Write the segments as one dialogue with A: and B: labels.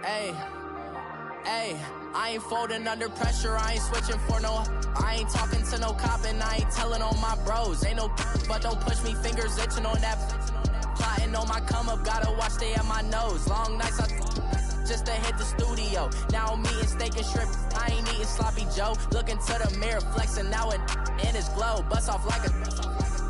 A: Hey, I ain't folding under pressure, I ain't switching for no. I ain't talking to no cop and I ain't telling on my bros. Ain't no but don't push me, fingers itching on that. Plotting on my come up, gotta watch stay at my nose. Long nights just to hit the studio. Now I'm eating steak and shrimp, I ain't eating sloppy Joe. Looking to the mirror, flexing now it in his glow. Bust off like a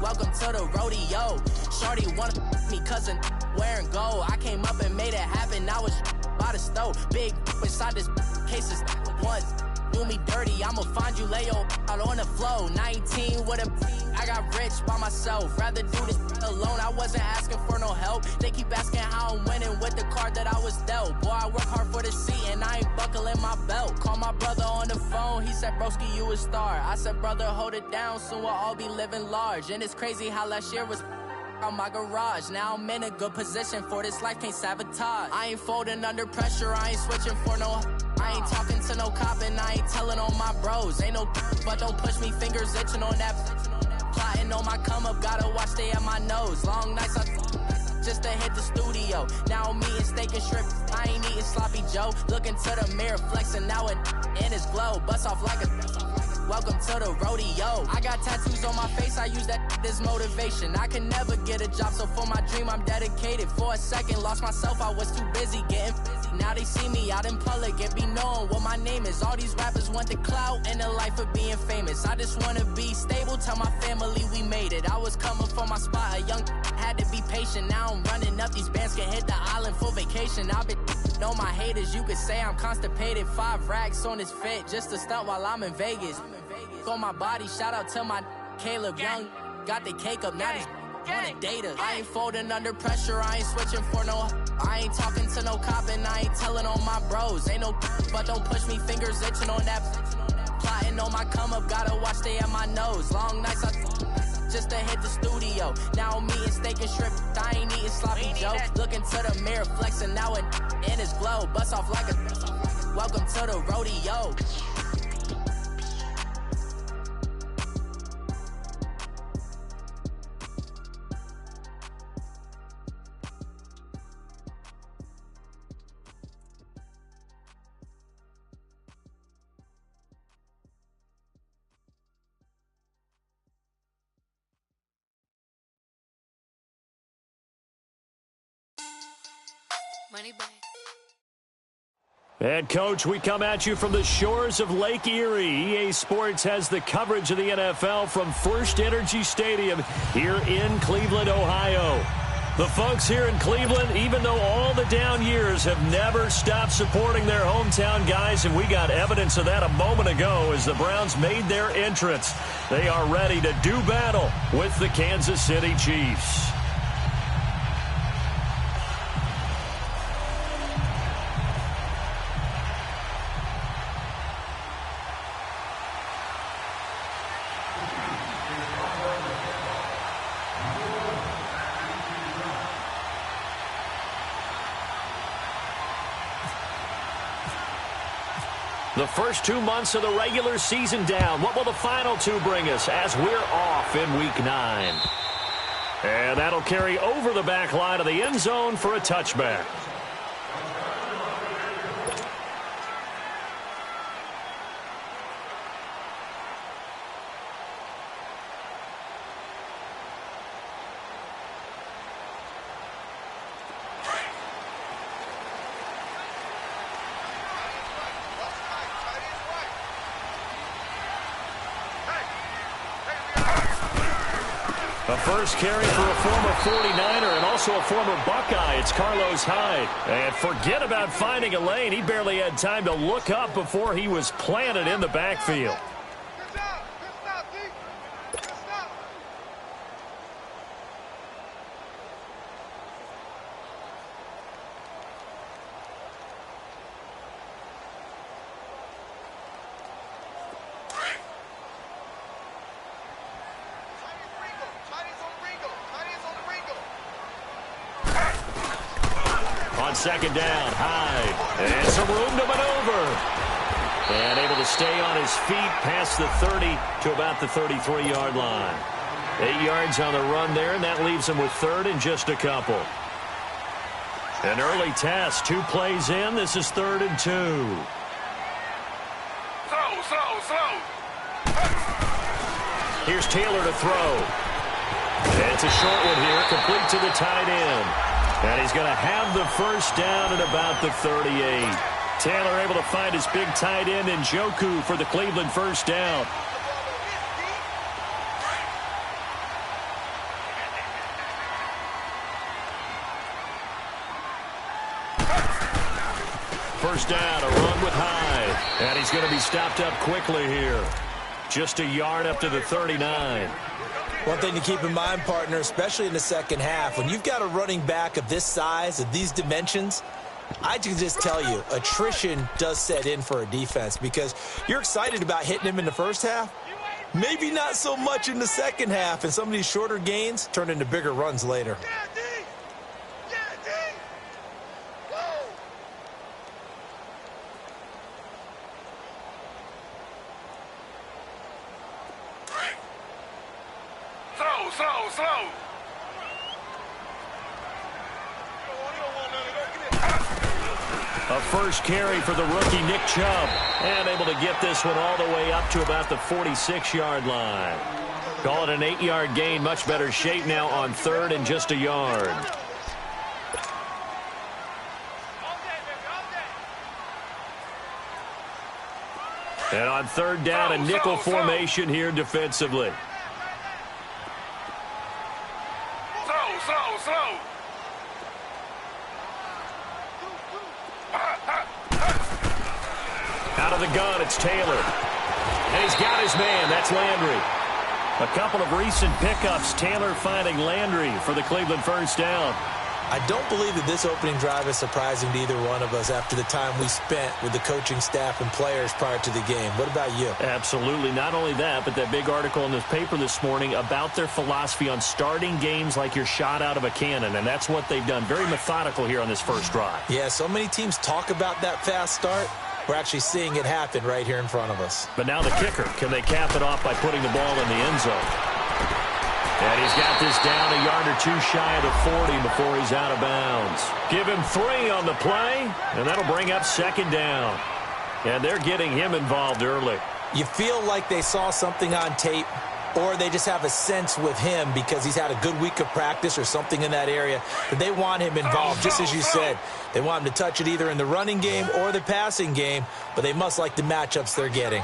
A: welcome to the rodeo. Shorty wanna me cousin wearing gold. I came up and made it happen, now it's by the stove. Big inside this case is one. Do me dirty, I'ma find you lay out on the floor. 19 with a I got rich by myself. Rather do this alone, I wasn't asking for no help. They keep asking how I'm winning with the card that I was dealt. Boy, I work hard for the seat and I ain't buckling my belt. Call my brother on the phone, he said, broski, you a star. I said, brother, hold it down, soon we'll all be living large. And it's crazy how last year was on my garage. Now I'm in a good position for this life, can't sabotage. I ain't folding under pressure, I ain't switching for no. I ain't talking to no cop and I ain't telling on my bros. Ain't no but don't push me, fingers itching on that. Plotting on my come up, gotta watch stay at my nose. Long nights just to hit the studio. Now I'm eating steak and shrimp, I ain't eating sloppy Joe. Looking to the mirror, flexing now it in his glow. Bust off like a welcome to the rodeo. I got tattoos on my face, I use that as motivation. I can never get a job, so for my dream I'm dedicated. For a second, lost myself, I was too busy getting busy. Now they see me out in public and be knowing what my name is. All these rappers want the clout and the life of being famous. I just wanna be stable, tell my family we made it. I was coming for my spot, a young had to be patient. Now I'm running up, these bands can hit the island for vacation. I've been know my haters, you could say I'm constipated. 5 racks on his fit, just to stunt while I'm in Vegas. On my body, shout out to my Caleb Young. Got the cake up, now he's on data. I ain't folding under pressure, I ain't switching for no. I ain't talking to no cop and I ain't telling on my bros. Ain't no but don't push me, fingers itching on that. Plotting on my come up, gotta watch stay at my nose. Long nights just to hit the studio. Now I'm eating steak and shrimp, I ain't eating sloppy Joe. Looking to the mirror, flexing now it in his glow. Bust off like a welcome to the rodeo.
B: Money back.
C: And, Coach, we come at you from the shores of Lake Erie. EA Sports has the coverage of the NFL from First Energy Stadium here in Cleveland, Ohio. The folks here in Cleveland, even though all the down years, have never stopped supporting their hometown guys, and we got evidence of that a moment ago as the Browns made their entrance. They are ready to do battle with the Kansas City Chiefs. The first 2 months of the regular season down. What will the final 2 bring us as we're off in Week 9? And that'll carry over the back line of the end zone for a touchback. The first carry for a former 49er and also a former Buckeye. It's Carlos Hyde. And forget about finding a lane. He barely had time to look up before he was planted in the backfield. On second down, Hyde. And some room to maneuver. And able to stay on his feet past the 30 to about the 33-yard line. 8 yards on the run there, and that leaves him with third and just a couple. An early test, 2 plays in. This is 3rd and 2.
D: Slow.
C: Here's Taylor to throw. It's a short one here, complete to the tight end. And he's going to have the first down at about the 38. Taylor able to find his big tight end in Njoku for the Cleveland first down. First down, a run with Hyde. And he's going to be stopped up quickly here. Just a yard up to the 39.
E: One thing to keep in mind, partner, especially in the second half, when you've got a running back of this size, of these dimensions, I can just tell you, attrition does set in for a defense because you're excited about hitting him in the first half. Maybe not so much in the second half, and some of these shorter gains turn into bigger runs later.
D: Slow.
C: A first carry for the rookie Nick Chubb. And able to get this one all the way up to about the 46-yard line. Call it an 8-yard gain. Much better shape now on 3rd and just a yard. And on 3rd down, a nickel formation here defensively.
D: Slow.
C: Out of the gun, it's Taylor. And he's got his man. That's Landry. A couple of recent pickups. Taylor finding Landry for the Cleveland first down.
E: I don't believe that this opening drive is surprising to either one of us after the time we spent with the coaching staff and players prior to the game. What about you?
C: Absolutely. Not only that, but that big article in the paper this morning about their philosophy on starting games like you're shot out of a cannon, and that's what they've done. Very methodical here on this first drive.
E: Yeah, so many teams talk about that fast start. We're actually seeing it happen right here in front of us.
C: But now the kicker. Can they cap it off by putting the ball in the end zone? And he's got this down a yard or two shy of the 40 before he's out of bounds. Give him 3 on the play, and that'll bring up 2nd down. And they're getting him involved early.
E: You feel like they saw something on tape, or they just have a sense with him because he's had a good week of practice or something in that area that they want him involved, just as you said. They want him to touch it either in the running game or the passing game, but they must like the matchups they're getting.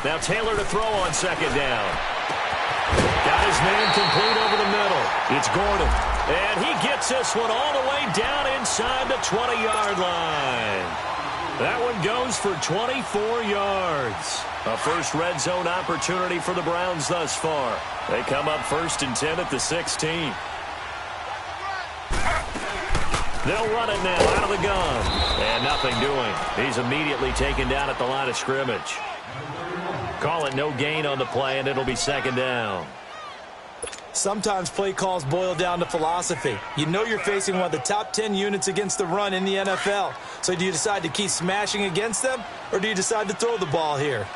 C: Now Taylor to throw on 2nd down. Got his man complete over the middle. It's Gordon. And he gets this one all the way down inside the 20-yard line. That one goes for 24 yards. A first red zone opportunity for the Browns thus far. They come up 1st and 10 at the 16. They'll run it now out of the gun. And nothing doing. He's immediately taken down at the line of scrimmage. Call it no gain on the play, and it'll be 2nd down.
E: Sometimes play calls boil down to philosophy. You know you're facing one of the top 10 units against the run in the NFL. So do you decide to keep smashing against them, or do you decide to throw the ball here?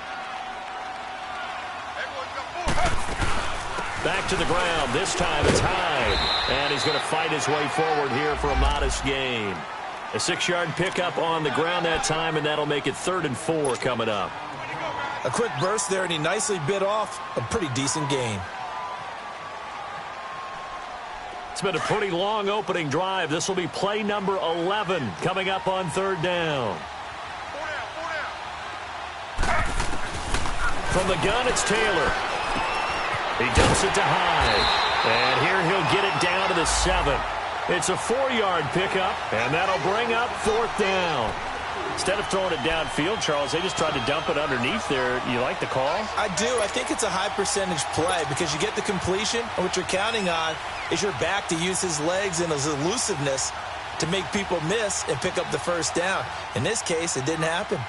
C: Back to the ground. This time it's Hyde. And he's going to fight his way forward here for a modest gain. A 6-yard pickup on the ground that time, and that'll make it 3rd and 4 coming up.
E: A quick burst there, and he nicely bit off a pretty decent gain.
C: It's been a pretty long opening drive. This will be play number 11 coming up on 3rd down. From the gun, it's Taylor. He dumps it to Hyde. And here he'll get it down to the 7. It's a 4-yard pickup, and that'll bring up 4th down. Instead of throwing it downfield, Charles, they just tried to dump it underneath there. You like the call?
E: I do. I think it's a high percentage play because you get the completion, and what you're counting on is your back to use his legs and his elusiveness to make people miss and pick up the first down. In this case, it didn't happen.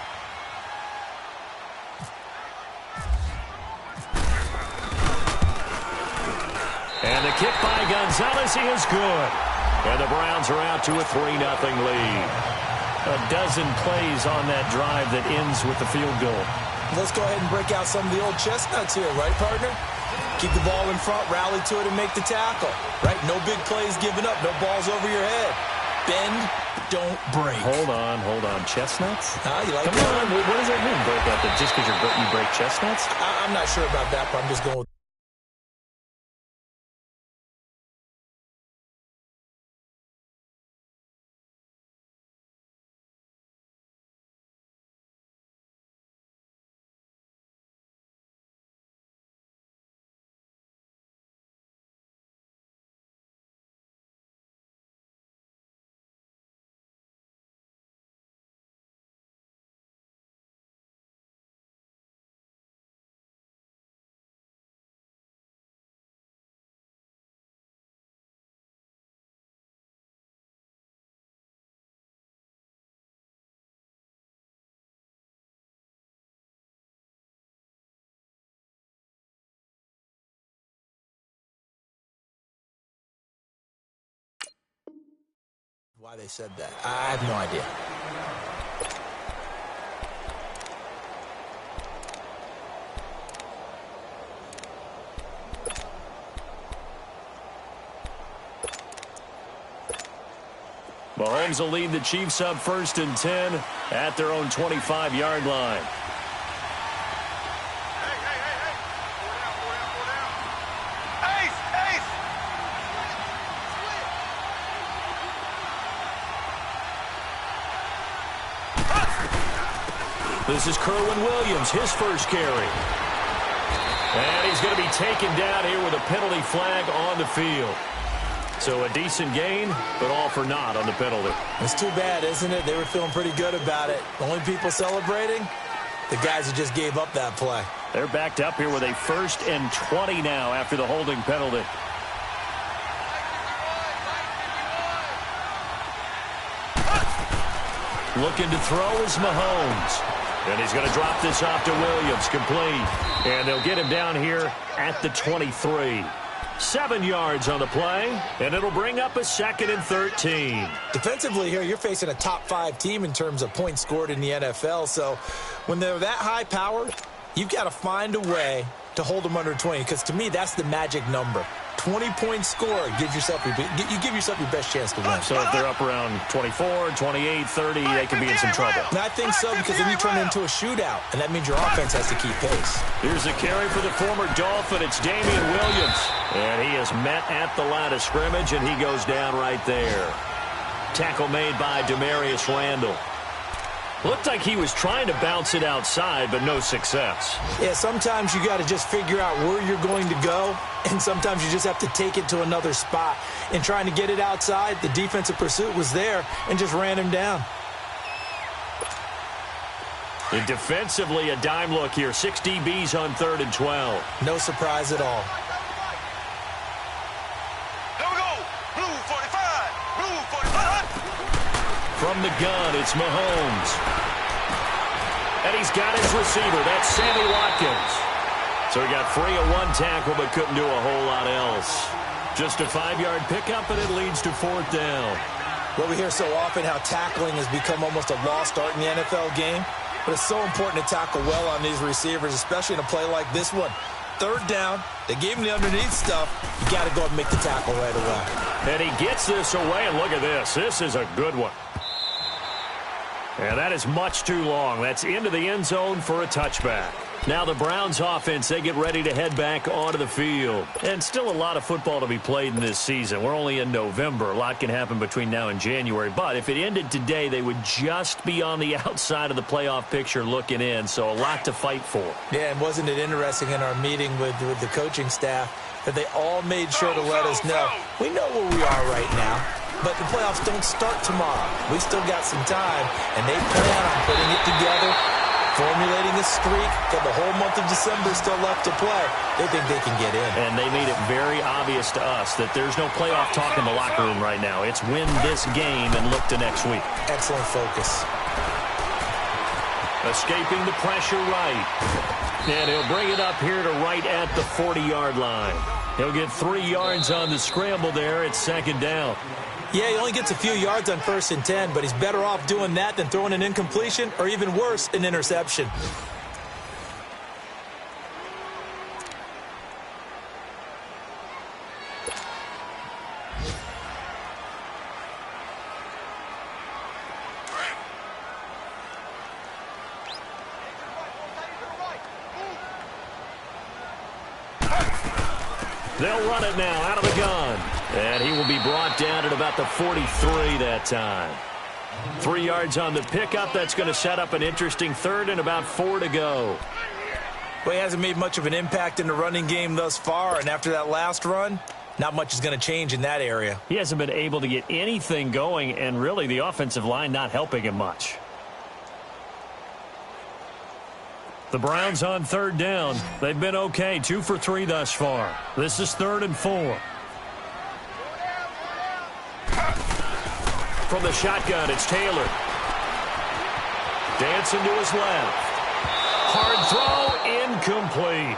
C: And the kick by Gonzalez is good. And the Browns are out to a 3-0 lead. A dozen plays on that drive that ends with the field goal.
E: Let's go ahead and break out some of the old chestnuts here, right, partner? Keep the ball in front, rally to it, and make the tackle. Right? No big plays given up, no balls over your head. Bend, don't break.
C: Hold on. Chestnuts?
E: You like
C: Come
E: that?
C: on. What does that mean, break up? Just because you break chestnuts?
E: I'm not sure about that, but I'm just going with why they said that. I have no idea.
C: Mahomes will lead the Chiefs up 1st and 10 at their own 25-yard line. This is Kerwin Williams, his first carry. And he's going to be taken down here with a penalty flag on the field. So a decent gain, but all for naught on the penalty.
E: It's too bad, isn't it? They were feeling pretty good about it. The only people celebrating, the guys who just gave up that play.
C: They're backed up here with a 1st and 20 now after the holding penalty. Looking to throw is Mahomes. And he's going to drop this off to Williams, complete. And they'll get him down here at the 23. 7 yards on the play, and it'll bring up a 2nd and 13.
E: Defensively here, you're facing a top-5 team in terms of points scored in the NFL. So when they're that high-powered, you've got to find a way to hold them under 20, because to me, that's the magic number. 20-point score, you give yourself your best chance to win.
C: So if they're up around 24, 28, 30, they could be in some trouble.
E: And I think so, because then you turn it into a shootout, and that means your offense has to keep pace.
C: Here's a carry for the former Dolphin. It's Damian Williams. And he is met at the line of scrimmage, and he goes down right there. Tackle made by Demarius Randall. Looked like he was trying to bounce it outside, but no success.
E: Yeah, sometimes you got to just figure out where you're going to go, and sometimes you just have to take it to another spot. In trying to get it outside, the defensive pursuit was there and just ran him down.
C: And defensively, a dime look here. 6 DBs on 3rd and 12.
E: No surprise at all.
D: Here we go. Blue 45. Blue 45.
C: From the gun, it's Mahomes. And he's got his receiver. That's Sammy Watkins. So he got free of 1 tackle, but couldn't do a whole lot else. Just a 5-yard pickup, and it leads to 4th down.
E: Well, we hear so often how tackling has become almost a lost art in the NFL game. But it's so important to tackle well on these receivers, especially in a play like this one. 3rd down, they gave him the underneath stuff. You got to go and make the tackle right away.
C: And he gets this away, and look at this. This is a good one. And that is much too long. That's into the end zone for a touchback. Now the Browns offense, they get ready to head back onto the field. And still a lot of football to be played in this season. We're only in November. A lot can happen between now and January. But if it ended today, they would just be on the outside of the playoff picture looking in. So a lot to fight for.
E: Yeah, and wasn't it interesting in our meeting with the coaching staff that they all made sure to let us know, we know where we are right now, but the playoffs don't start tomorrow. We still got some time, and they plan on putting it together, formulating a streak, got the whole month of December still left to play. They think they can get in.
C: And they made it very obvious to us that there's no playoff talk in the locker room right now. It's win this game and look to next week.
E: Excellent focus.
C: Escaping the pressure right. And he'll bring it up here to right at the 40-yard line. He'll get 3 yards on the scramble there. It's 2nd down.
E: Yeah, he only gets a few yards on 1st and 10, but he's better off doing that than throwing an incompletion or even worse, an interception.
C: They'll run it now out of the gun. And he will be brought down at about the 43 that time. 3 yards on the pickup. That's going to set up an interesting third and about 4 to go.
E: Well, he hasn't made much of an impact in the running game thus far, and after that last run, not much is going to change in that area.
C: He hasn't been able to get anything going, and really the offensive line not helping him much. The Browns on third down. They've been okay, 2 for 3 thus far. This is 3rd and 4. From the shotgun, it's Taylor. Dancing to his left. Hard throw, incomplete.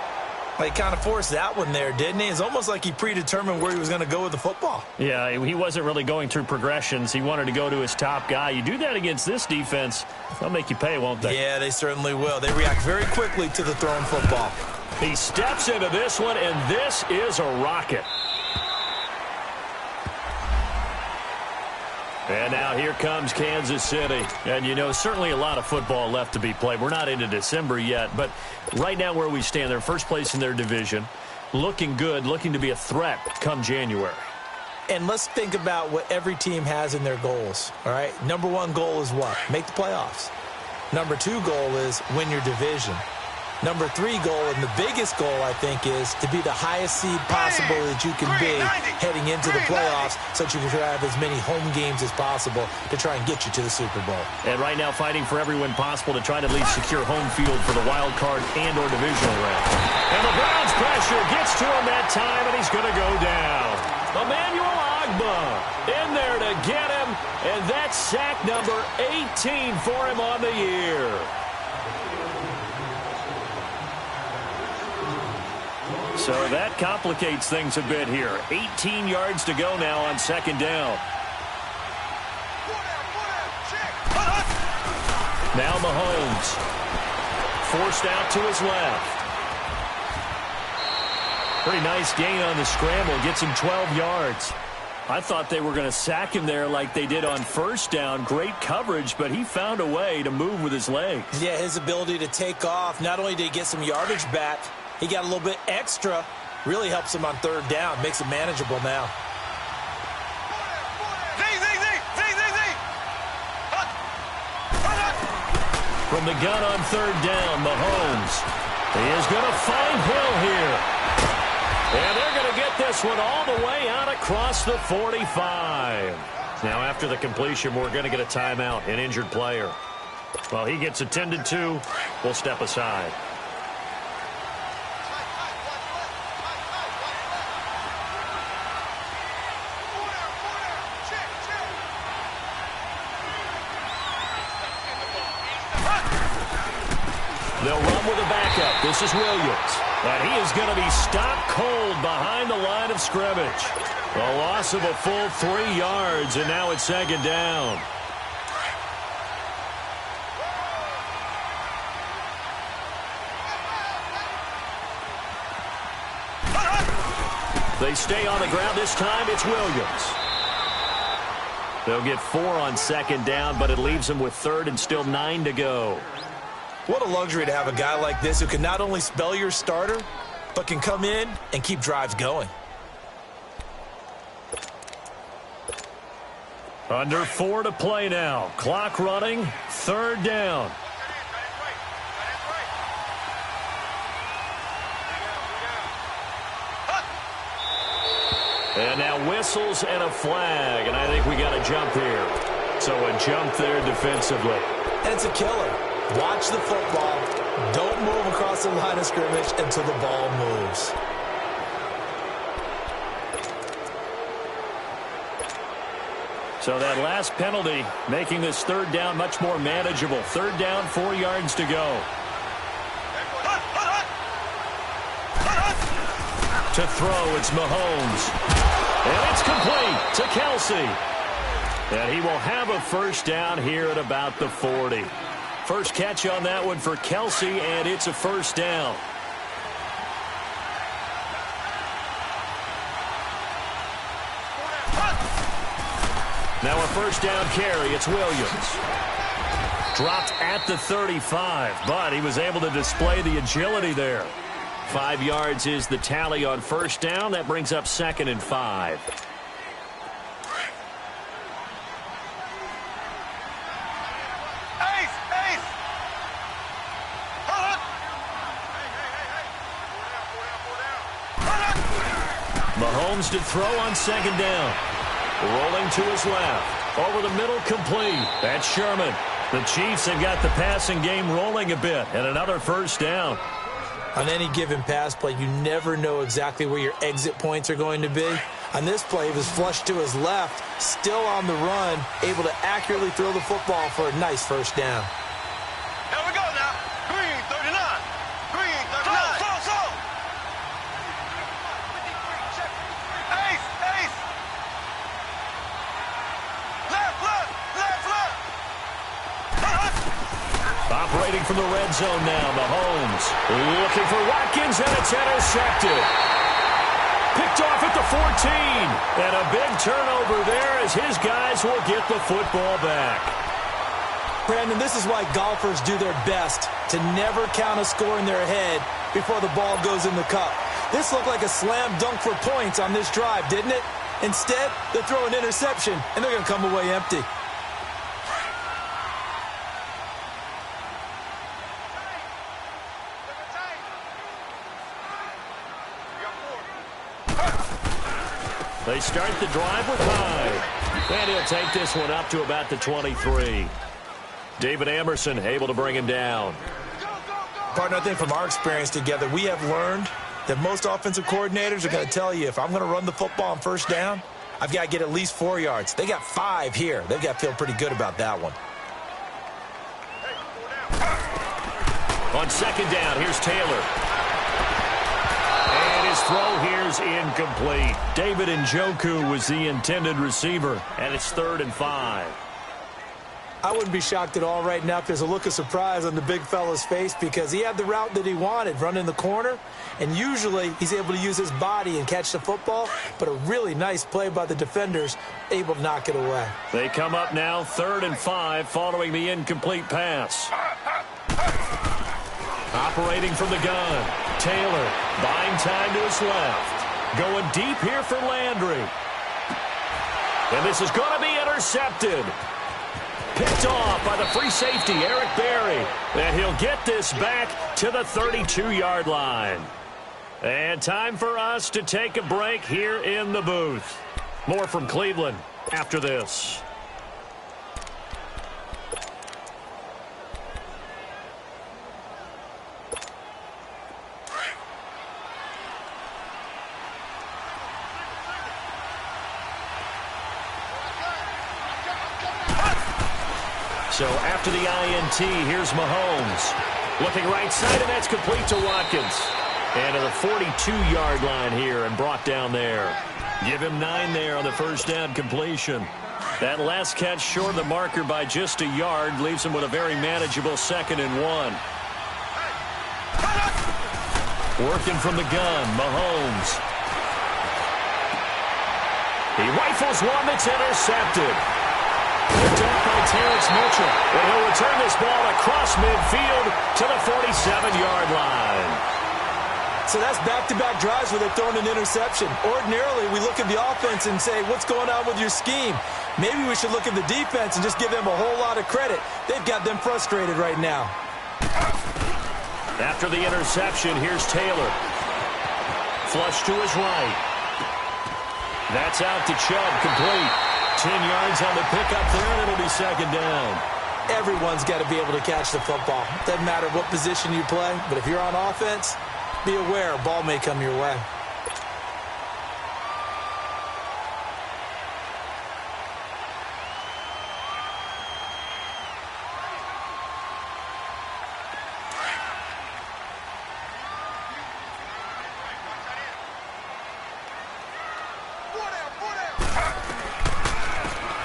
E: He kind of forced that one there, didn't he? It's almost like he predetermined where he was going to go with the football.
C: Yeah, he wasn't really going through progressions. He wanted to go to his top guy. You do that against this defense, they'll make you pay, won't they?
E: Yeah, they certainly will. They react very quickly to the thrown football.
C: He steps into this one, and this is a rocket. And now here comes Kansas City. And, you know, certainly a lot of football left to be played. We're not into December yet, but right now where we stand, they're first place in their division, looking good, looking to be a threat come January.
E: And let's think about what every team has in their goals, all right? Number 1 goal is what? Make the playoffs. Number 2 goal is win your division. Number 3 goal, and the biggest goal, I think, is to be the highest seed possible that you can be heading into the playoffs so that you can have as many home games as possible to try and get you to the Super Bowl.
C: And right now fighting for every win possible to try to at least secure home field for the wild card and or divisional round. And the Browns pressure gets to him that time, and he's going to go down. Emmanuel Ogbah in there to get him, and that's sack number 18 for him on the year. So that complicates things a bit here. 18 yards to go now on 2nd down. Now Mahomes. Forced out to his left. Pretty nice gain on the scramble. Gets him 12 yards. I thought they were going to sack him there like they did on 1st down. Great coverage, but he found a way to move with his legs.
E: Yeah, his ability to take off. Not only did he get some yardage back, he got a little bit extra. Really helps him on 3rd down. Makes it manageable now.
C: From the gun on 3rd down, Mahomes. He is going to find Hill here. And they're going to get this one all the way out across the 45. Now, after the completion, we're going to get a timeout, an injured player. Well, he gets attended to. We'll step aside. They'll run with a backup. This is Williams. And he is going to be stopped cold behind the line of scrimmage. A loss of a full 3 yards, and now it's 2nd down. They stay on the ground. This time it's Williams. They'll get 4 on 2nd down, but it leaves them with 3rd and still 9 to go.
E: What a luxury to have a guy like this who can not only spell your starter, but can come in and keep drives going.
C: Under 4 to play now. Clock running. 3rd down. And now whistles and a flag, and I think we got a jump here. So a jump there defensively.
E: And it's a killer. Watch the football. Don't move across the line of scrimmage until the ball moves.
C: So that last penalty making this 3rd down much more manageable. 3rd down, 4 yards to go. To throw, it's Mahomes. And it's complete to Kelsey. And he will have a 1st down here at about the 40. First catch on that one for Kelsey, and it's a 1st down. Now a 1st down carry. It's Williams. Dropped at the 35, but he was able to display the agility there. 5 yards is the tally on first down. That brings up 2nd and 5. Mahomes to throw on 2nd down. Rolling to his left. Over the middle, complete. That's Sherman. The Chiefs have got the passing game rolling a bit, and another first down.
E: On any given pass play, you never know exactly where your exit points are going to be. On this play, he was flushed to his left, still on the run, able to accurately throw the football for a nice first down.
D: Here we go now. Green 39. Green 39. Slow. Ace. Left.
C: Operating from the red zone now, Mahomes. Looking for Watkins, and it's intercepted. Picked off at the 14. And a big turnover there as his guys will get the football back.
E: Brandon, this is why golfers do their best to never count a score in their head before the ball goes in the cup. This looked like a slam dunk for points on this drive, didn't it? Instead, they throw an interception, and they're going to come away empty.
C: They start the drive with Hyde. And he'll take this one up to about the 23. David Amerson able to bring him down.
E: Partner, I think from our experience together, we have learned that most offensive coordinators are going to tell you, if I'm going to run the football on first down, I've got to get at least 4 yards. They got 5 here. They've got to feel pretty good about that one.
C: On 2nd down, here's Taylor. And his throw here's incomplete. David Njoku was the intended receiver, and it's 3rd and 5.
E: I wouldn't be shocked at all right now if there's a look of surprise on the big fella's face, because he had the route that he wanted, running the corner, and usually he's able to use his body and catch the football, but a really nice play by the defenders, able to knock it away.
C: They come up now 3rd and 5 following the incomplete pass. Operating from the gun, Taylor buying time to his left. Going deep here for Landry. And this is going to be intercepted. Picked off by the free safety, Eric Berry. And he'll get this back to the 32-yard line. And time for us to take a break here in the booth. More from Cleveland after this. So after the INT, here's Mahomes. Looking right side, and that's complete to Watkins. And to the 42-yard line here and brought down there. Give him 9 there on the first down completion. That last catch short of the marker by just a yard leaves him with a very manageable 2nd and 1. Working from the gun, Mahomes. He rifles one that's intercepted. Picked off by Terrence Mitchell. And he'll return this ball across midfield to the 47-yard line.
E: So that's back-to-back drives where they're throwing an interception. Ordinarily, we look at the offense and say, what's going on with your scheme? Maybe we should look at the defense and just give them a whole lot of credit. They've got them frustrated right now.
C: After the interception, here's Taylor. Flush to his right. That's out to Chubb, complete. 10 yards on the pickup there, and it'll be 2nd down.
E: Everyone's got to be able to catch the football. Doesn't matter what position you play, but if you're on offense, be aware a ball may come your way.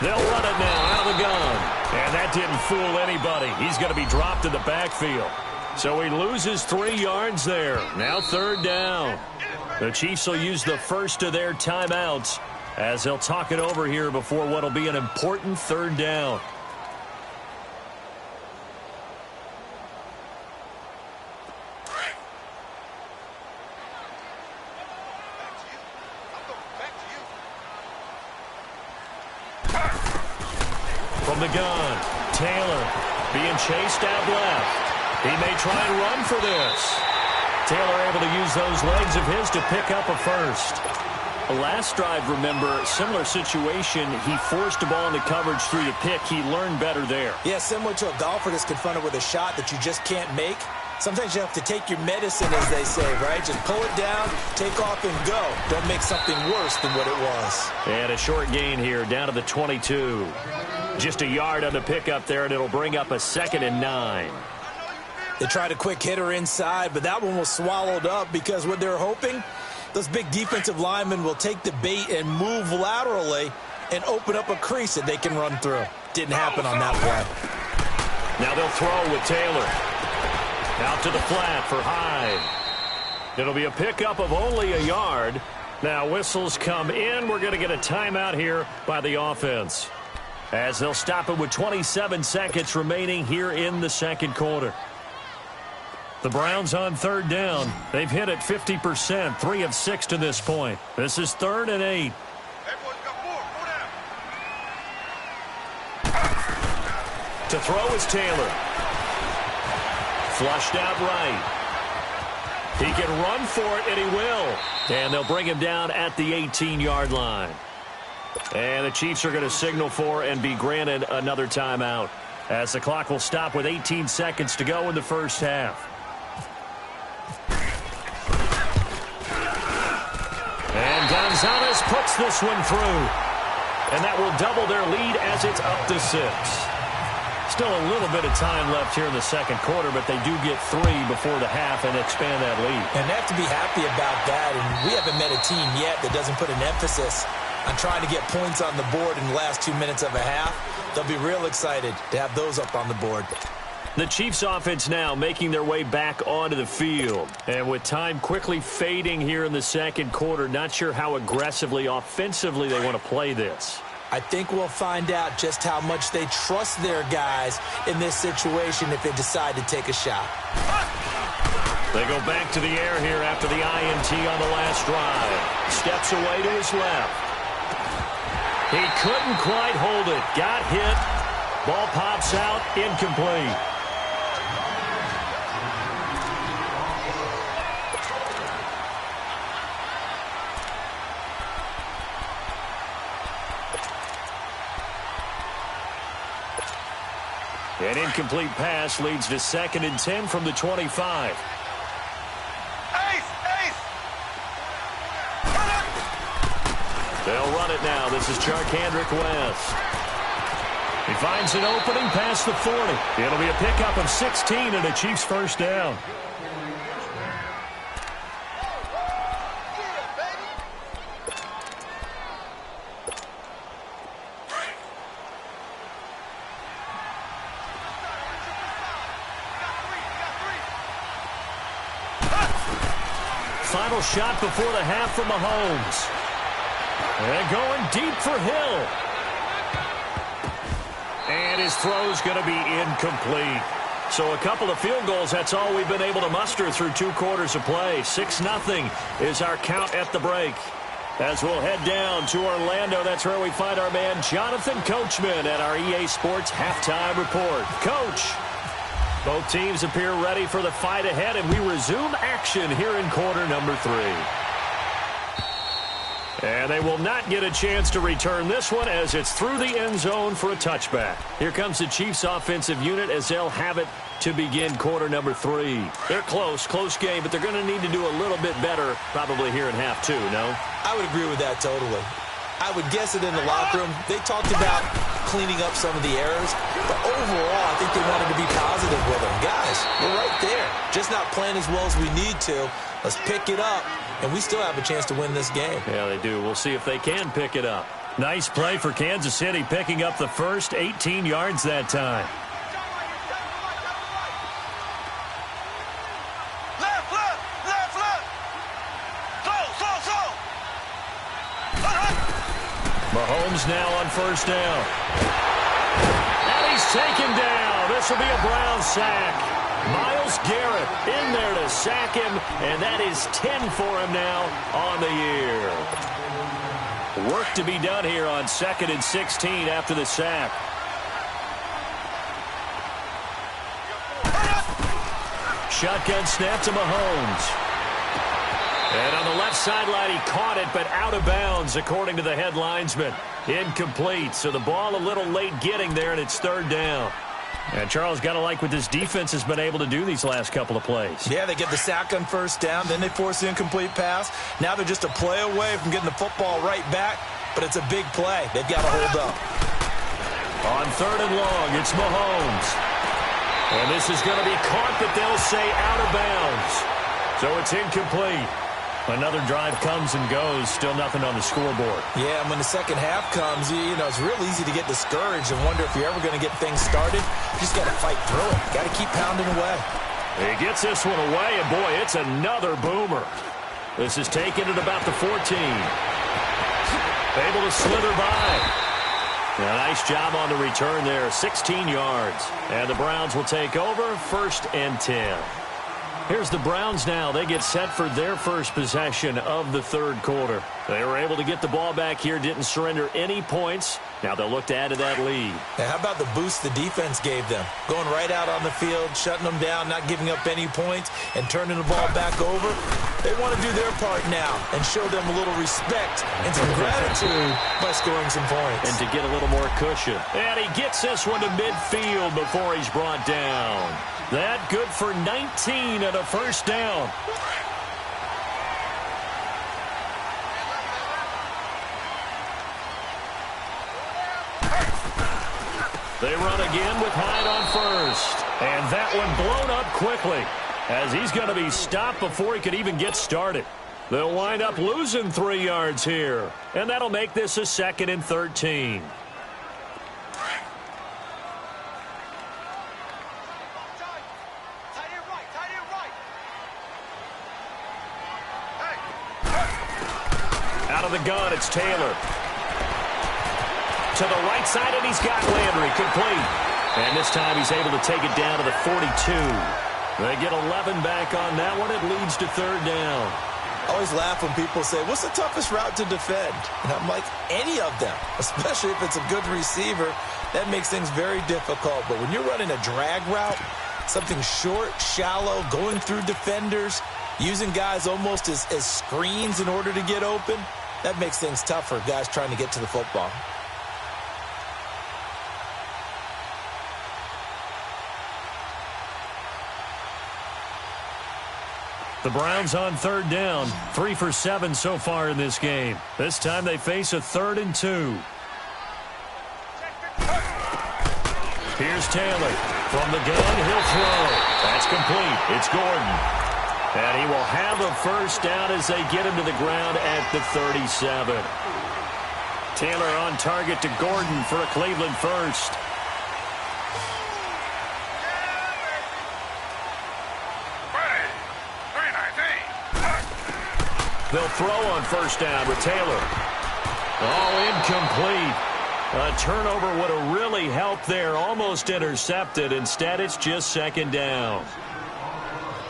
C: They'll run it now out of the gun. And that didn't fool anybody. He's going to be dropped in the backfield. So he loses 3 yards there. Now 3rd down. The Chiefs will use the first of their timeouts as they'll talk it over here before what will be an important 3rd down. From the gun, Taylor being chased out left. He may try and run for this. Taylor able to use those legs of his to pick up a first. Last drive, remember, similar situation. He forced the ball into coverage through the pick. He learned better there.
E: Yeah, similar to a golfer that's confronted with a shot that you just can't make. Sometimes you have to take your medicine, as they say, right? Just pull it down, take off, and go. Don't make something worse than what it was.
C: And a short gain here, down to the 22. Just a yard on the pickup there, and it'll bring up a 2nd and 9.
E: They tried a quick hitter inside, but that one was swallowed up because what they're hoping, those big defensive linemen will take the bait and move laterally and open up a crease that they can run through. Didn't happen on that play.
C: Now they'll throw with Taylor. Out to the flat for Hyde. It'll be a pickup of only a yard. Now whistles come in. We're going to get a timeout here by the offense, as they'll stop it with 27 seconds remaining here in the second quarter. The Browns on third down. They've hit it 50%, 3 of 6 to this point. This is 3rd and 8. To throw is Taylor. Flushed out right. He can run for it, and he will. And they'll bring him down at the 18-yard line. And the Chiefs are going to signal for and be granted another timeout, as the clock will stop with 18 seconds to go in the first half. And Gonzalez puts this one through. And that will double their lead as it's up to 6. Still a little bit of time left here in the second quarter, but they do get 3 before the half and expand that lead.
E: And they have to be happy about that. And we haven't met a team yet that doesn't put an emphasis on trying to get points on the board in the last 2 minutes of a half. They'll be real excited to have those up on the board.
C: The Chiefs offense now making their way back onto the field. And with time quickly fading here in the second quarter, not sure how aggressively, offensively they want to play this.
E: I think we'll find out just how much they trust their guys in this situation if they decide to take a shot.
C: They go back to the air here after the INT on the last drive. Steps away to his left. He couldn't quite hold it. Got hit. Ball pops out. Incomplete. An incomplete pass leads to 2nd and 10 from the 25. They'll run it now. This is Charkandrick West. He finds an opening past the 40. It'll be a pickup of 16 and a Chiefs first down. Final shot before the half from Mahomes. And going deep for Hill. And his throw's going to be incomplete. So a couple of field goals, that's all we've been able to muster through 2 quarters of play. 6-0 is our count at the break. As we'll head down to Orlando, that's where we find our man Jonathan Coachman at our EA Sports Halftime Report. Coach, both teams appear ready for the fight ahead, and we resume action here in quarter number 3. And they will not get a chance to return this one as it's through the end zone for a touchback. Here comes the Chiefs offensive unit as they'll have it to begin quarter number 3. They're close game, but they're going to need to do a little bit better probably here in half 2, no?
E: I would agree with that totally. I would guess that in the locker room, they talked about cleaning up some of the errors, but overall, I think they wanted to be positive with them. Guys, we're right there. Just not playing as well as we need to. Let's pick it up, and we still have a chance to win this game.
C: Yeah, they do. We'll see if they can pick it up. Nice play for Kansas City, picking up the first 18 yards that time. Mahomes now on first down. And he's taken down. This will be a Brown sack. Myles Garrett in there to sack him, and that is 10 for him now on the year. Work to be done here on 2nd and 16 after the sack. shotgun snap to Mahomes. And on the left sideline, he caught it, but out of bounds, according to the head linesman. Incomplete, so the ball a little late getting there, and it's third down. And Charles, got to like what this defense has been able to do these last couple of plays.
E: Yeah, they get the sack on first down, then they force the incomplete pass. Now they're just a play away from getting the football right back, but it's a big play. They've got to hold up.
C: On third and long, it's Mahomes. And this is going to be caught, but they'll say out of bounds. So it's incomplete. Another drive comes and goes, still nothing on the scoreboard.
E: Yeah, and when the second half comes, you know, it's real easy to get discouraged and wonder if you're ever going to get things started. You just got to fight through it. Got to keep pounding away.
C: He gets this one away, and boy, it's another boomer. This is taken at about the 14. Able to slither by. A nice job on the return there, 16 yards. And the Browns will take over, 1st and 10. Here's the Browns now. They get set for their first possession of the third quarter. They were able to get the ball back here, didn't surrender any points. Now they'll look to add to that lead.
E: Now, how about the boost the defense gave them? Going right out on the field, shutting them down, not giving up any points, and turning the ball back over. They want to do their part now and show them a little respect and some gratitude by scoring some points.
C: And to get a little more cushion. And he gets this one to midfield before he's brought down. That good for 19 and a first down. They run again with Hyde on first. And that one blown up quickly as he's going to be stopped before he could even get started. They'll wind up losing 3 yards here. And that'll make this a 2nd and 13. Out of the gun, it's Taylor. To the right side, and he's got Landry. Complete. And this time he's able to take it down to the 42. They get 11 back on that one. It leads to third down.
E: I always laugh when people say, what's the toughest route to defend? And I'm like, any of them, especially if it's a good receiver. That makes things very difficult. But when you're running a drag route, something short, shallow, going through defenders, using guys almost as screens in order to get open, that makes things tough for guys trying to get to the football.
C: The Browns on third down, 3 for 7 so far in this game. This time they face a 3rd and 2. Here's Taylor. From the gun, he'll throw. That's complete. It's Gordon. And he will have a first down as they get him to the ground at the 37. Taylor on target to Gordon for a Cleveland first. They'll throw on first down with Taylor. Oh, incomplete. A turnover would have really helped there. Almost intercepted. Instead, it's just 2nd down.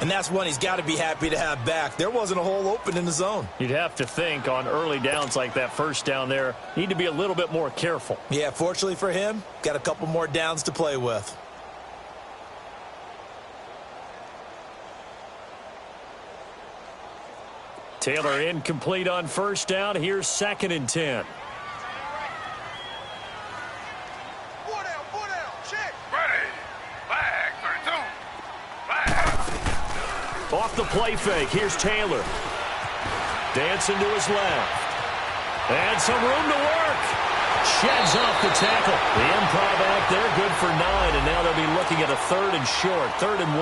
E: And that's one he's got to be happy to have back. There wasn't a hole open in the zone.
C: You'd have to think on early downs like that first down there, need to be a little bit more careful.
E: Yeah, fortunately for him, got a couple more downs to play with.
C: Taylor incomplete on first down. Here's 2nd and 10. Off the play fake, here's Taylor. Dancing to his left. And some room to work. Sheds off the tackle. The improv act there, good for 9. And now they'll be looking at a 3rd and short, 3rd and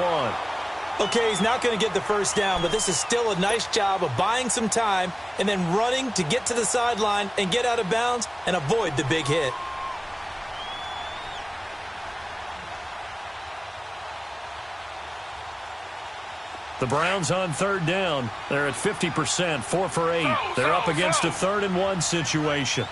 C: 1.
E: Okay, he's not going to get the first down, but this is still a nice job of buying some time and then running to get to the sideline and get out of bounds and avoid the big hit.
C: The Browns on third down. They're at 50%, 4 for 8. They're up against a 3rd and 1 situation.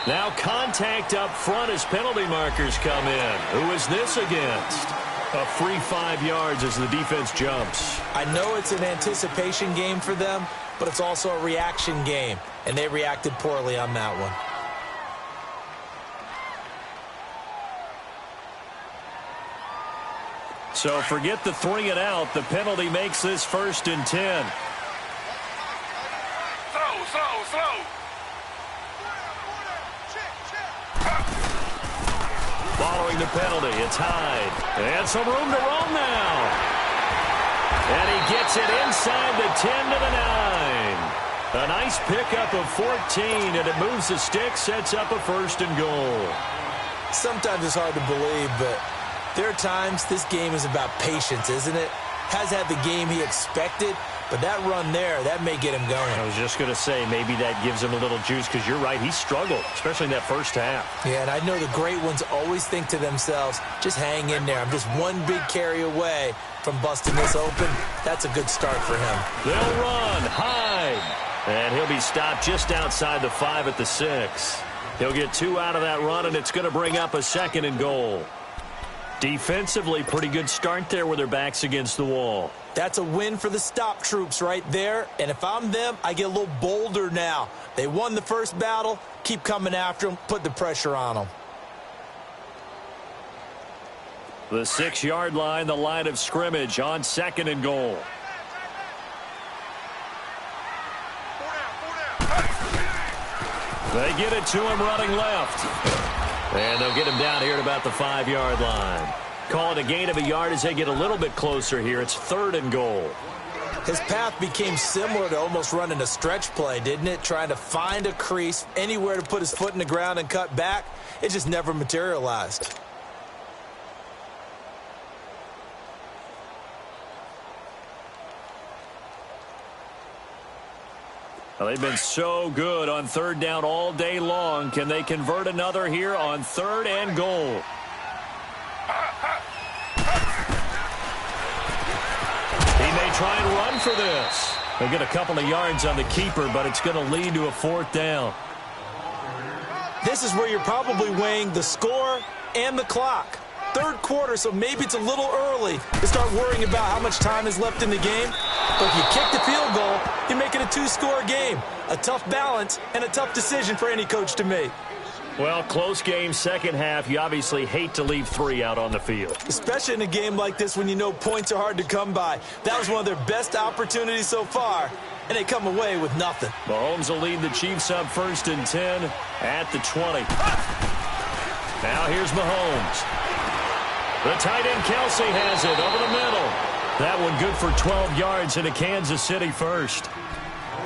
C: Now contact up front as penalty markers come in. Who is this against? A free 5 yards as the defense jumps.
E: I know it's an anticipation game for them, but it's also a reaction game, and they reacted poorly on that one.
C: So forget the 3 and out. The penalty makes this 1st and 10.
D: Slow.
C: Following the penalty, it's Hyde. And some room to roam now. And he gets it inside the 10 to the 9. A nice pickup of 14, and it moves the stick, sets up a 1st and goal.
E: Sometimes it's hard to believe, but there are times this game is about patience, isn't it? Has had the game he expected, but that run there, that may get him going.
C: I was just going to say, maybe that gives him a little juice, because you're right, he struggled, especially in that first half.
E: Yeah, and I know the great ones always think to themselves, just hang in there. I'm just one big carry away from busting this open. That's a good start for him.
C: They'll run. Hyde. And he'll be stopped just outside the 5 at the 6. He'll get 2 out of that run, and it's going to bring up a 2nd and goal. Defensively, pretty good start there with their backs against the wall.
E: That's a win for the stop troops right there. And if I'm them, I get a little bolder now. They won the first battle. Keep coming after them. Put the pressure on them.
C: The 6-yard line, the line of scrimmage on 2nd and goal. They get it to him running left. And they'll get him down here at about the 5-yard line. Call it a gain of a yard as they get a little bit closer here. It's 3rd and goal.
E: His path became similar to almost running a stretch play, didn't it? Trying to find a crease, anywhere to put his foot in the ground and cut back. It just never materialized.
C: Well, they've been so good on 3rd down all day long. Can they convert another here on 3rd and goal? He may try and run for this. They'll get a couple of yards on the keeper, but it's going to lead to a 4th down.
E: This is where you're probably weighing the score and the clock. 3rd quarter, so maybe it's a little early to start worrying about how much time is left in the game. But if you kick the field goal, you make it a 2-score game. A tough balance and a tough decision for any coach to make.
C: Well, close game, 2nd half. You obviously hate to leave 3 out on the field.
E: Especially in a game like this when you know points are hard to come by. That was one of their best opportunities so far, and they come away with nothing.
C: Mahomes will lead the Chiefs up 1st and 10 at the 20. Now here's Mahomes. The tight end Kelsey has it over the middle. That one good for 12 yards into Kansas City 1st.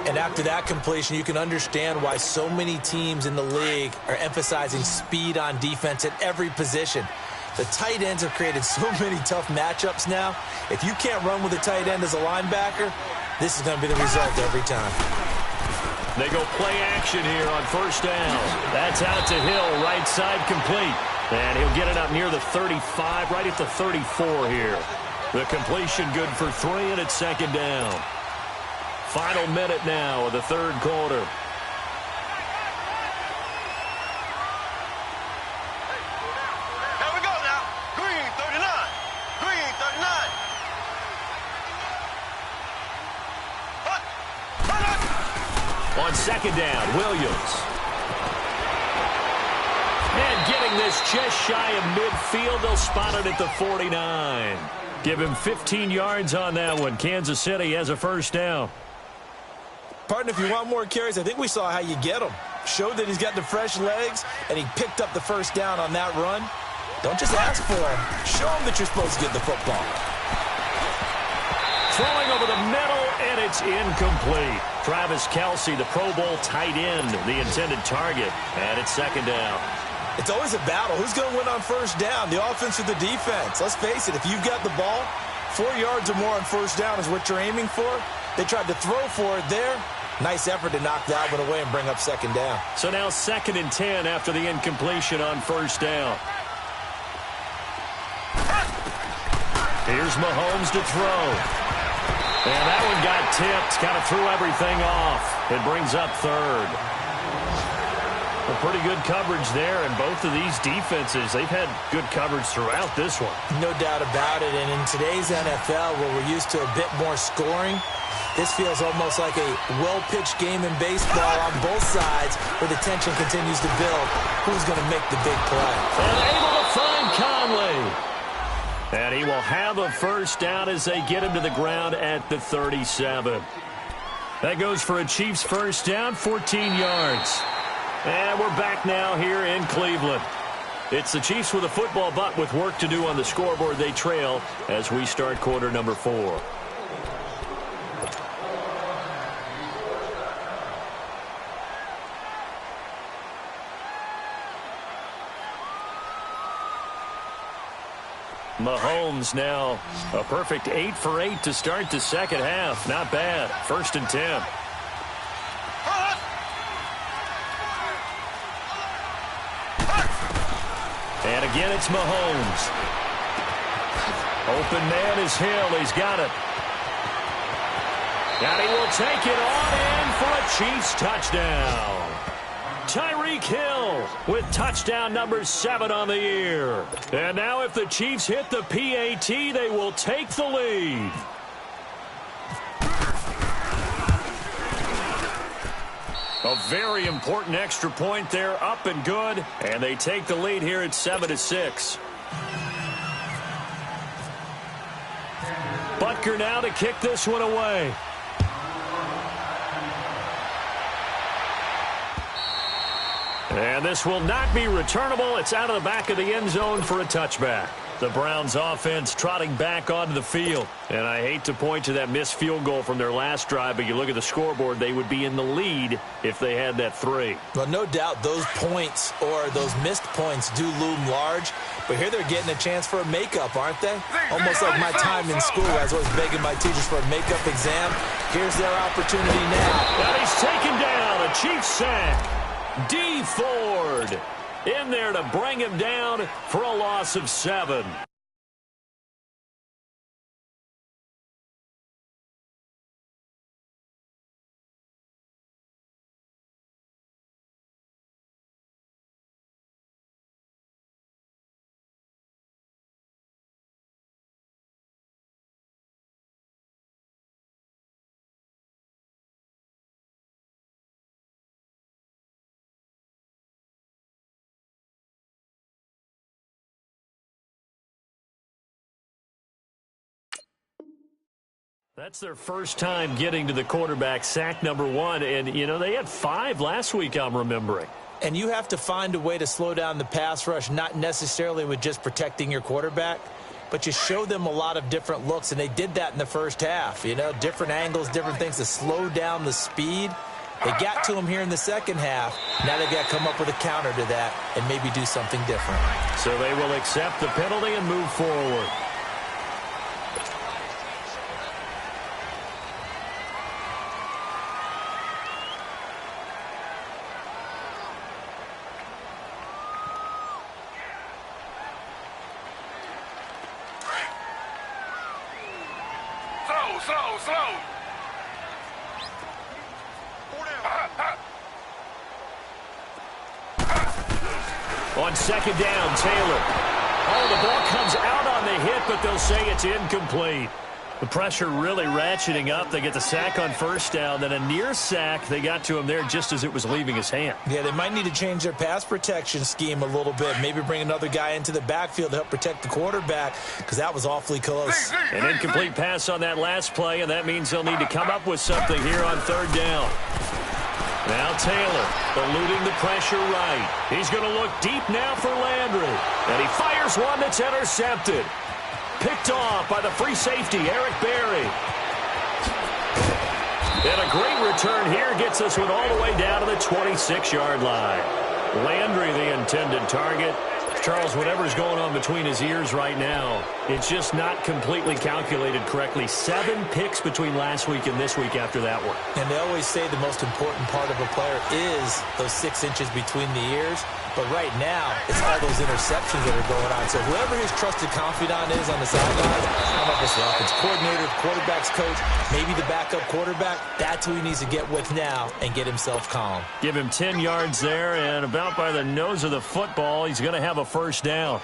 E: And after that completion, you can understand why so many teams in the league are emphasizing speed on defense at every position. The tight ends have created so many tough matchups now. If you can't run with a tight end as a linebacker, this is going to be the result every time.
C: They go play action here on 1st down. That's out to Hill, right side complete. And he'll get it up near the 35, right at the 34 here. The completion good for 3, and it's 2nd down. Final minute now of the 3rd quarter.
D: Here we go now. Green 39. Green 39.
C: On 2nd down, Williams. And getting this just shy of midfield, they'll spot it at the 49. Give him 15 yards on that one. Kansas City has a 1st down.
E: Partner, if you want more carries, I think we saw how you get him. Showed that he's got the fresh legs, and he picked up the 1st down on that run. Don't just ask for him. Show him that you're supposed to get the football.
C: Throwing over the middle, and it's incomplete. Travis Kelce, the Pro Bowl tight end, the intended target, and it's 2nd down.
E: It's always a battle. Who's going to win on 1st down, the offense or the defense? Let's face it, if you've got the ball, 4 yards or more on 1st down is what you're aiming for. They tried to throw for it there. Nice effort to knock that one away and bring up 2nd down.
C: So now 2nd and 10 after the incompletion on 1st down. Here's Mahomes to throw. And that one got tipped, kind of threw everything off. It brings up 3rd. A pretty good coverage there, and both of these defenses, they've had good coverage throughout this one.
E: No doubt about it, and in today's NFL, where we're used to a bit more scoring, this feels almost like a well-pitched game in baseball on both sides, where the tension continues to build. Who's going to make the big play?
C: And able to find Conley. And he will have a first down as they get him to the ground at the 37. That goes for a Chiefs first down, 14 yards. And we're back now here in Cleveland. It's the Chiefs with a football, but with work to do on the scoreboard. They trail as we start quarter number 4. Mahomes now a perfect 8 for 8 to start the second half. Not bad. 1st and 10. And again, it's Mahomes. Open man is Hill. He's got it. And he will take it on in for a Chiefs touchdown. Tyreek Hill with touchdown number 7 on the year. And now if the Chiefs hit the PAT, they will take the lead. A very important extra point there, up and good. And they take the lead here at 7-6. Butker now to kick this one away. And this will not be returnable. It's out of the back of the end zone for a touchback. The Browns offense trotting back onto the field. And I hate to point to that missed field goal from their last drive, but you look at the scoreboard, they would be in the lead if they had that 3.
E: Well, no doubt those points or those missed points do loom large. But here they're getting a chance for a makeup, aren't they? Almost like my time in school. I was always begging my teachers for a makeup exam. Here's their opportunity now.
C: And he's taken down. A Chiefs sack. D. Ford in there to bring him down for a loss of 7. That's their first time getting to the quarterback, sack number 1. And, you know, they had 5 last week, I'm remembering.
E: And you have to find a way to slow down the pass rush, not necessarily with just protecting your quarterback, but you show them a lot of different looks, and they did that in the first half. You know, different angles, different things to slow down the speed. They got to him here in the second half. Now they've got to come up with a counter to that and maybe do something different.
C: So they will accept the penalty and move forward.
D: Slow.
C: On second down, Taylor. Oh, the ball comes out on the hit, but they'll say it's incomplete. The pressure really ratcheting up. They get the sack on first down, then a near sack. They got to him there just as it was leaving his hand.
E: Yeah, they might need to change their pass protection scheme a little bit. Maybe bring another guy into the backfield to help protect the quarterback, because that was awfully close.
C: An incomplete pass on that last play, and that means they'll need to come up with something here on third down. Now Taylor eluding the pressure right. He's going to look deep now for Landry. And he fires one that's intercepted. Picked off by the free safety, Eric Berry. And a great return here gets us one all the way down to the 26-yard line. Landry, the intended target. Charles, whatever's going on between his ears right now, it's just not completely calculated correctly. 7 picks between last week and this week after that one.
E: And they always say the most important part of a player is those 6 inches between the ears. But right now, it's all those interceptions that are going on. So whoever his trusted confidant is on the sideline, I don't know if it's the offense coordinator, quarterback's coach, maybe the backup quarterback, that's who he needs to get with now and get himself calm.
C: Give him 10 yards there, and about by the nose of the football, he's going to have a first down.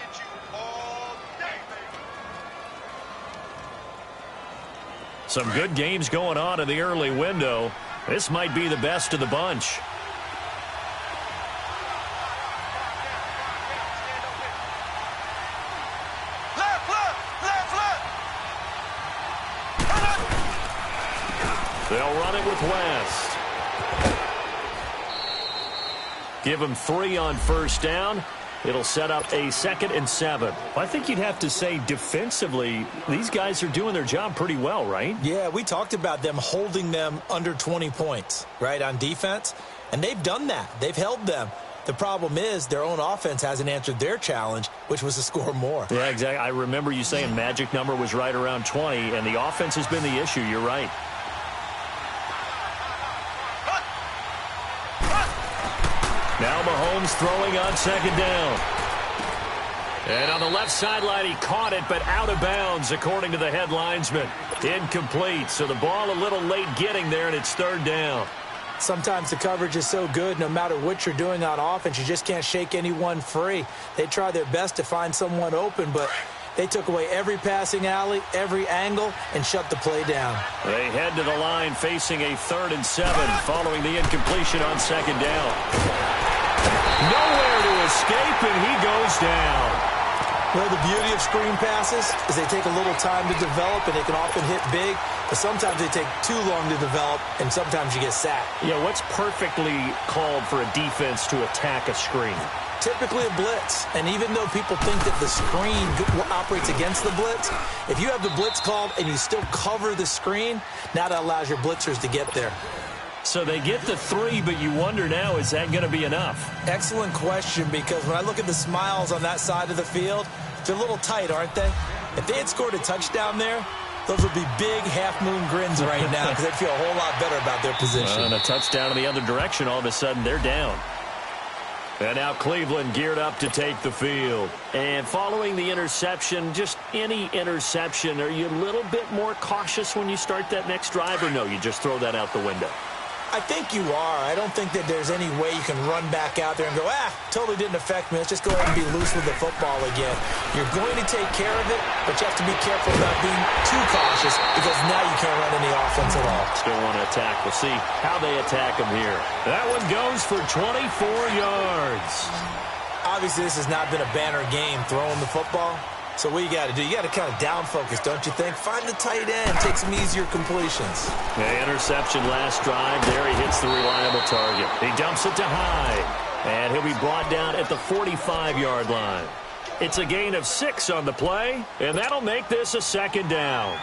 C: Some good games going on in the early window. This might be the best of the bunch. They'll run it with West. Give him 3 on first down. It'll set up a 2nd and 7.
F: I think you'd have to say defensively, these guys are doing their job pretty well, right?
E: Yeah, we talked about them holding them under 20 points, right, on defense. And they've done that. They've held them. The problem is their own offense hasn't answered their challenge, which was to score more.
C: Yeah, exactly. I remember you saying magic number was right around 20, and the offense has been the issue. You're right. Now Mahomes throwing on 2nd down. And on the left sideline, he caught it, but out of bounds, according to the head linesman. Incomplete, so the ball a little late getting there, and it's 3rd down.
E: Sometimes the coverage is so good, no matter what you're doing on offense, you just can't shake anyone free. They try their best to find someone open, but they took away every passing alley, every angle, and shut the play down.
C: They head to the line facing a 3rd and 7 following the incompletion on 2nd down. Nowhere to escape, and he goes down.
E: Well, the beauty of screen passes is they take a little time to develop, and they can often hit big, but sometimes they take too long to develop, and sometimes you get sacked.
C: Yeah, what's perfectly called for a defense to attack a screen?
E: Typically a blitz, and even though people think that the screen operates against the blitz, if you have the blitz called and you still cover the screen, now that allows your blitzers to get there.
C: So they get the 3, but you wonder now, is that going to be enough?
E: Excellent question, because when I look at the smiles on that side of the field, they're a little tight, aren't they? If they had scored a touchdown there, those would be big half-moon grins right now because they'd feel a whole lot better about their position.
C: And a touchdown in the other direction, all of a sudden they're down. And now Cleveland geared up to take the field. And following the interception, just any interception, are you a little bit more cautious when you start that next drive, or no, you just throw that out the window?
E: I think you are. I don't think that there's any way you can run back out there and go, totally didn't affect me. Let's just go ahead and be loose with the football again. You're going to take care of it, but you have to be careful about being too cautious because now you can't run any offense at all.
C: Still want to attack. We'll see how they attack them here. That one goes for 24 yards.
E: Obviously, this has not been a banner game throwing the football. So what you got to do, you got to kind of down focus, don't you think? Find the tight end, take some easier completions.
C: The interception last drive. There he hits the reliable target. He dumps it to Hyde, and he'll be brought down at the 45-yard line. It's a gain of 6 on the play, and that'll make this a 2nd down.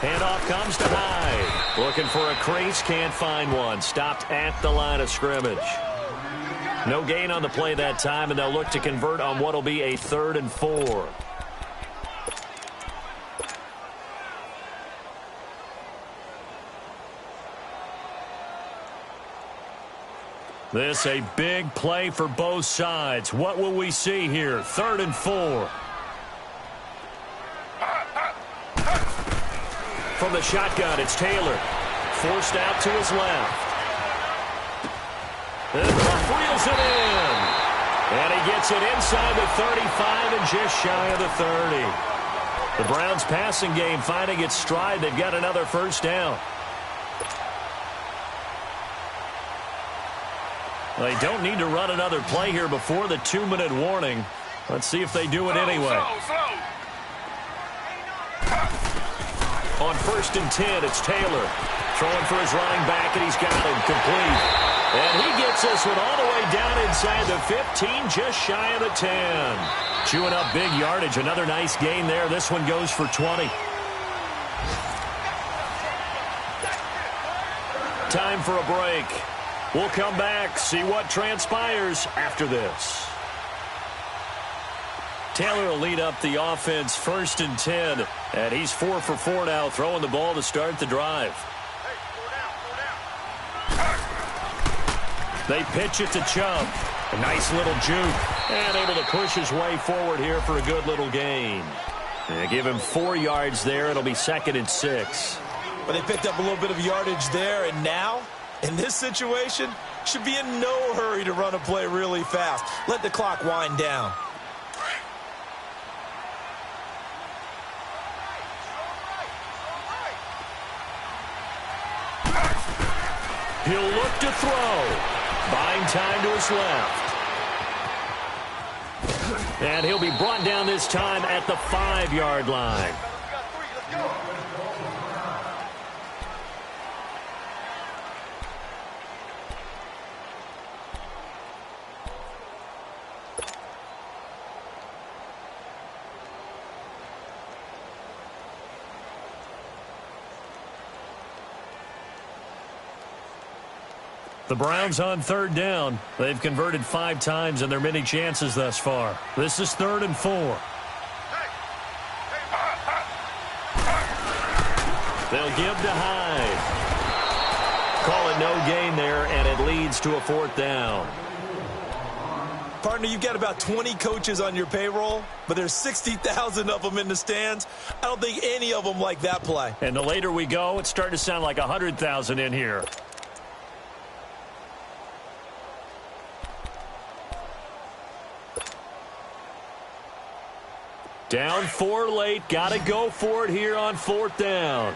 C: Handoff comes to Hyde. Looking for a crease, can't find one. Stopped at the line of scrimmage. No gain on the play that time, and they'll look to convert on what will be a 3rd and 4. This a big play for both sides. What will we see here? 3rd and 4. From the shotgun, it's Taylor. Forced out to his left. And reels it in. And he gets it inside the 35 and just shy of the 30. The Browns' passing game finding its stride. They've got another 1st down. They don't need to run another play here before the 2-minute warning. Let's see if they do it anyway. On 1st and 10, it's Taylor. Throwing for his running back, and he's got him complete. And he gets this one all the way down inside the 15, just shy of the 10. Chewing up big yardage. Another nice gain there. This one goes for 20. Time for a break. We'll come back, see what transpires after this. Taylor will lead up the offense 1st and 10. And he's 4 for 4 now, throwing the ball to start the drive. They pitch it to Chubb. A nice little juke. And able to push his way forward here for a good little gain. And give him 4 yards there. It'll be 2nd and 6.
E: But they picked up a little bit of yardage there, and now, in this situation, should be in no hurry to run a play really fast. Let the clock wind down.
C: He'll look to throw. Buying time to his left. And he'll be brought down this time at the 5-yard line. The Browns on 3rd down. They've converted 5 times in their many chances thus far. This is 3rd and 4. They'll give to Hyde. Call it no gain there, and it leads to a 4th down.
E: Partner, you've got about 20 coaches on your payroll, but there's 60,000 of them in the stands. I don't think any of them like that play.
C: And the later we go, it's starting to sound like 100,000 in here. Down 4 late. Got to go for it here on 4th down.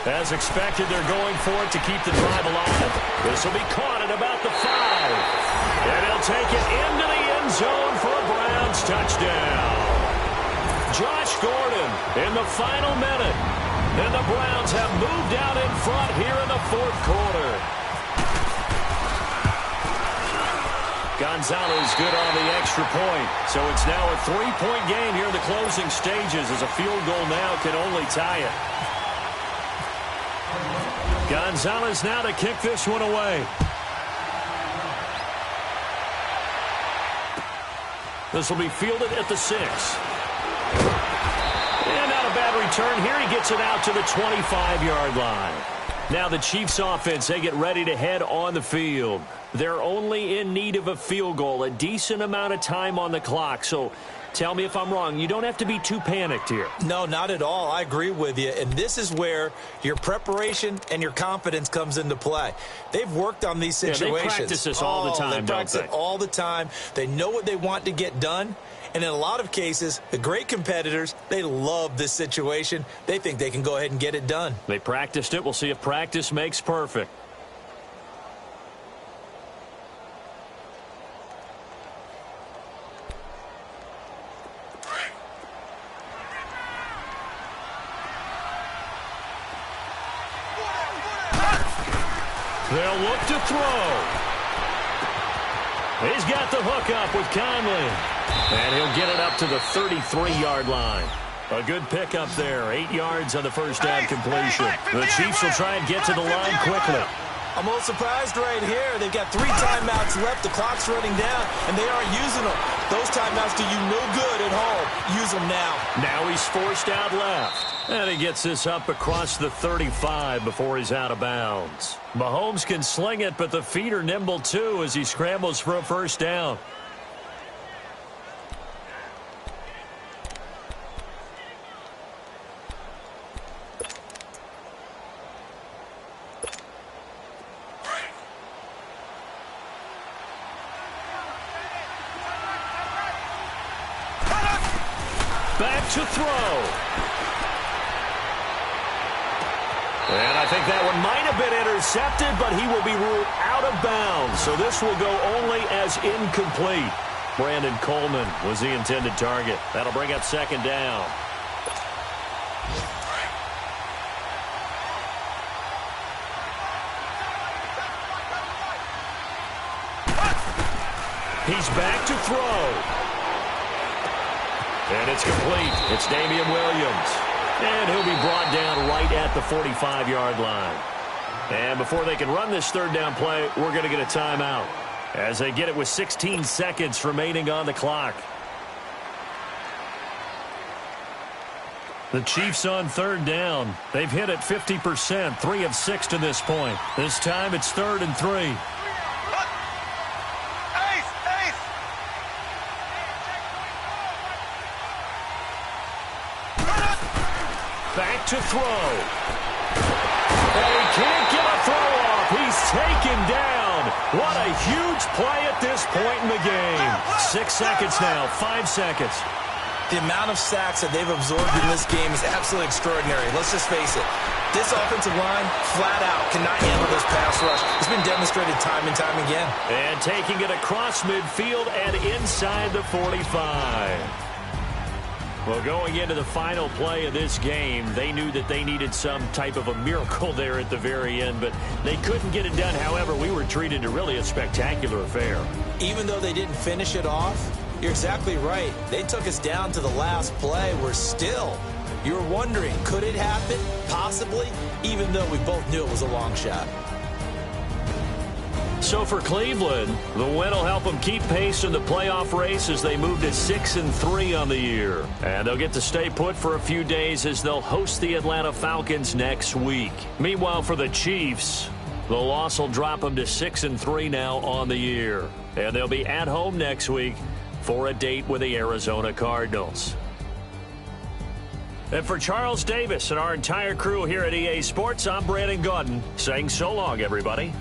C: As expected, they're going for it to keep the drive alive. This will be caught at about the 5. And he'll take it into the end zone for a Browns touchdown. Josh Gordon in the final minute. And the Browns have moved out in front here in the 4th quarter. Gonzalez good on the extra point. So it's now a 3-point game here in the closing stages as a field goal now can only tie it. Gonzalez now to kick this one away. This will be fielded at the 6. And not a bad return here. He gets it out to the 25-yard line. Now the Chiefs offense, they get ready to head on the field. They're only in need of a field goal, a decent amount of time on the clock. So tell me if I'm wrong. You don't have to be too panicked here.
E: No, not at all. I agree with you. And this is where your preparation and your confidence comes into play. They've worked on these situations.
C: They practice this all the time,
E: they practice it all the time. They know what they want to get done. And in a lot of cases, the great competitors, they love this situation. They think they can go ahead and get it done.
C: They practiced it. We'll see if practice makes perfect. They'll look to throw. He's got the hook up with Conley. And he'll get it up to the 33-yard line. A good pickup there. 8 yards on the first down completion. The Chiefs will try and get to the line quickly.
E: I'm a little surprised right here. They've got 3 timeouts left. The clock's running down, and they aren't using them. Those timeouts do you no good at home. Use them now.
C: Now he's forced out left. And he gets this up across the 35 before he's out of bounds. Mahomes can sling it, but the feet are nimble too as he scrambles for a first down. Back to throw. And I think that one might have been intercepted, but he will be ruled out of bounds. So this will go only as incomplete. Brandon Coleman was the intended target. That'll bring up 2nd down. He's back to throw. And it's complete. It's Damian Williams. And he'll be brought down right at the 45-yard line. And before they can run this 3rd down play, we're going to get a timeout as they get it with 16 seconds remaining on the clock. The Chiefs on 3rd down. They've hit it 50%, 3 of 6 to this point. This time it's 3rd and 3. Back to throw. And he can't get a throw off. He's taken down. What a huge play at this point in the game. 6 seconds now, 5 seconds.
E: The amount of sacks that they've absorbed in this game is absolutely extraordinary. Let's just face it. This offensive line, flat out, cannot handle this pass rush. It's been demonstrated time and time again.
C: And taking it across midfield and inside the 45. Well, going into the final play of this game, they knew that they needed some type of a miracle there at the very end, but they couldn't get it done. However, we were treated to really a spectacular affair.
E: Even though they didn't finish it off, you're exactly right. They took us down to the last play. We're still, you're wondering, could it happen? Possibly, even though we both knew it was a long shot.
C: So for Cleveland, the win will help them keep pace in the playoff race as they move to 6-3 on the year. And they'll get to stay put for a few days as they'll host the Atlanta Falcons next week. Meanwhile, for the Chiefs, the loss will drop them to 6-3 now on the year. And they'll be at home next week for a date with the Arizona Cardinals. And for Charles Davis and our entire crew here at EA Sports, I'm Brandon Gaudin saying so long, everybody.